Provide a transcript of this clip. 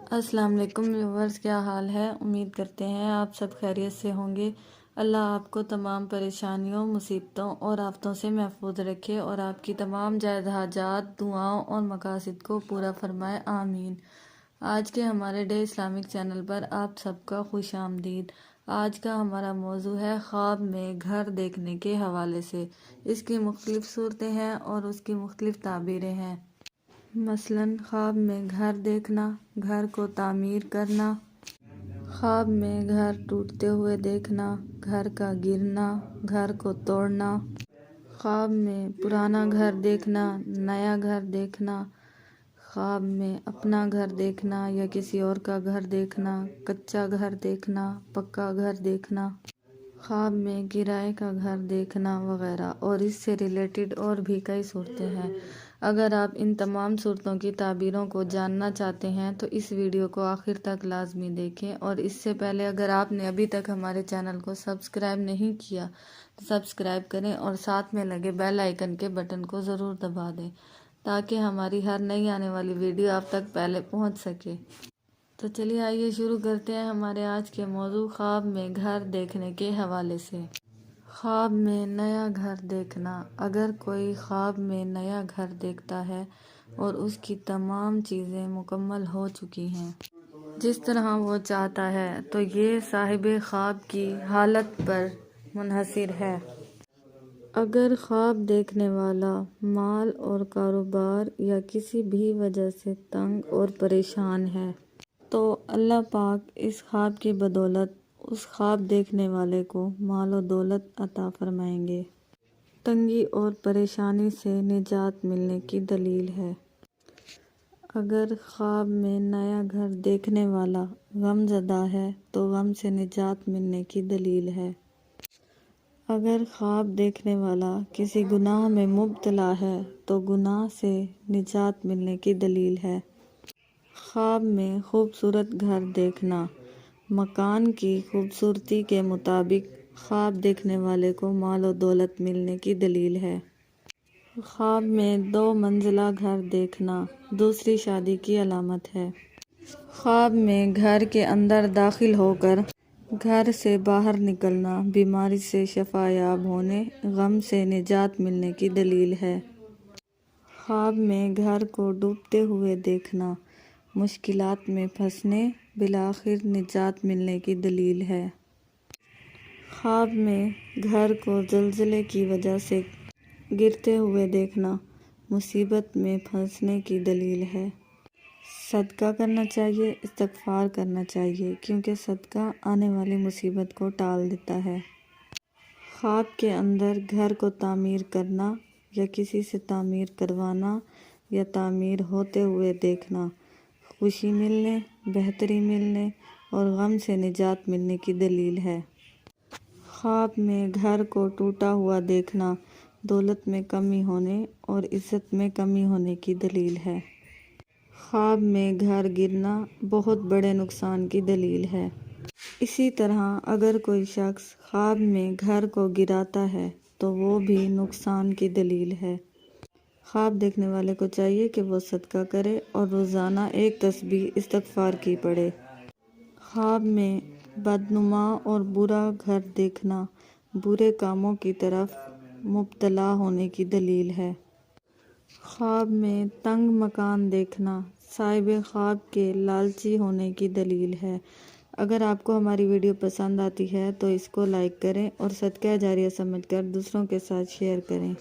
السلام علیکم ویورز، کیا حال ہے؟ امید کرتے ہیں آپ سب خیریت سے ہوں گے۔ اللہ آپ کو تمام پریشانیوں، مصیبتوں اور آفتوں سے محفوظ رکھے اور آپ کی تمام جائز حاجات، دعاؤں اور مقاصد کو پورا فرمائے، آمین۔ آج کے ہمارے ڈے اسلامک چینل پر آپ سب کا خوش آمدید۔ آج کا ہمارا موضوع ہے خواب میں گھر دیکھنے کے حوالے سے۔ اس کی مختلف صورتیں ہیں اور اس کی مختلف تعبیریں ہیں۔ مثلاً خواب میں گھر دیکھنا، گھر کو تعمیر کرنا، خواب میں گھر ٹوٹتے ہوئے دیکھنا، گھر کا گرنا، گھر کو توڑنا، خواب میں پرانا گھر دیکھنا، نیا گھر دیکھنا، خواب میں اپنا گھر دیکھنا یا کسی اور کا گھر دیکھنا، کچا گھر دیکھنا، پکا گھر دیکھنا، خواب میں کرائے کا گھر دیکھنا وغیرہ، اور اس سے ریلیٹڈ اور بھی کئی صورتیں ہیں۔ اگر آپ ان تمام صورتوں کی تعبیروں کو جاننا چاہتے ہیں تو اس ویڈیو کو آخر تک لازمی دیکھیں، اور اس سے پہلے اگر آپ نے ابھی تک ہمارے چینل کو سبسکرائب نہیں کیا تو سبسکرائب کریں اور ساتھ میں لگے بیل آئیکن کے بٹن کو ضرور دبا دیں تاکہ ہماری ہر نئی آنے والی ویڈیو آپ تک پہلے پہنچ سکے۔ تو چلیے آئیے شروع کرتے ہیں ہمارے آج کے موضوع خواب میں گھر دیکھنے کے حوالے سے۔ خواب میں نیا گھر دیکھنا۔ اگر کوئی خواب میں نیا گھر دیکھتا ہے اور اس کی تمام چیزیں مکمل ہو چکی ہیں جس طرح وہ چاہتا ہے تو یہ صاحب خواب کی حالت پر منحصر ہے۔ اگر خواب دیکھنے والا مال اور کاروبار یا کسی بھی وجہ سے تنگ اور پریشان ہے تو اللہ پاک اس خواب کی بدولت اس خواب دیکھنے والے کو مال و دولت عطا فرمائیں گے۔ تنگی اور پریشانی سے نجات ملنے کی دلیل ہے۔ اگر خواب میں نیا گھر دیکھنے والا غم زدہ ہے تو غم سے نجات ملنے کی دلیل ہے۔ اگر خواب دیکھنے والا کسی گناہ میں مبتلا ہے تو گناہ سے نجات ملنے کی دلیل ہے۔ خواب میں خوبصورت گھر دیکھنا۔ مکان کی خوبصورتی کے مطابق خواب دیکھنے والے کو مال و دولت ملنے کی دلیل ہے۔ خواب میں 2 منزلہ گھر دیکھنا دوسری شادی کی علامت ہے۔ خواب میں گھر کے اندر داخل ہو کر گھر سے باہر نکلنا بیماری سے شفا یاب ہونے، غم سے نجات ملنے کی دلیل ہے۔ خواب میں گھر کو ڈوبتے ہوئے دیکھنا مشکلات میں پھنسنے، بالآخر نجات ملنے کی دلیل ہے۔ خواب میں گھر کو زلزلے کی وجہ سے گرتے ہوئے دیکھنا مصیبت میں پھنسنے کی دلیل ہے۔ صدقہ کرنا چاہیے، استغفار کرنا چاہیے کیونکہ صدقہ آنے والی مصیبت کو ٹال دیتا ہے۔ خواب کے اندر گھر کو تعمیر کرنا یا کسی سے تعمیر کروانا یا تعمیر ہوتے ہوئے دیکھنا خوشی ملنے، بہتری ملنے اور غم سے نجات ملنے کی دلیل ہے۔ خواب میں گھر کو ٹوٹا ہوا دیکھنا دولت میں کمی ہونے اور عزت میں کمی ہونے کی دلیل ہے۔ خواب میں گھر گرنا بہت بڑے نقصان کی دلیل ہے۔ اسی طرح اگر کوئی شخص خواب میں گھر کو گراتا ہے تو وہ بھی نقصان کی دلیل ہے۔ خواب دیکھنے والے کو چاہیے کہ وہ صدقہ کرے اور روزانہ 1 تسبیح استغفار کی پڑھے۔ خواب میں بدنما اور برا گھر دیکھنا برے کاموں کی طرف مبتلا ہونے کی دلیل ہے۔ خواب میں تنگ مکان دیکھنا صاحب خواب کے لالچی ہونے کی دلیل ہے۔ اگر آپ کو ہماری ویڈیو پسند آتی ہے تو اس کو لائک کریں اور صدقہ جاریہ سمجھ کر دوسروں کے ساتھ شیئر کریں۔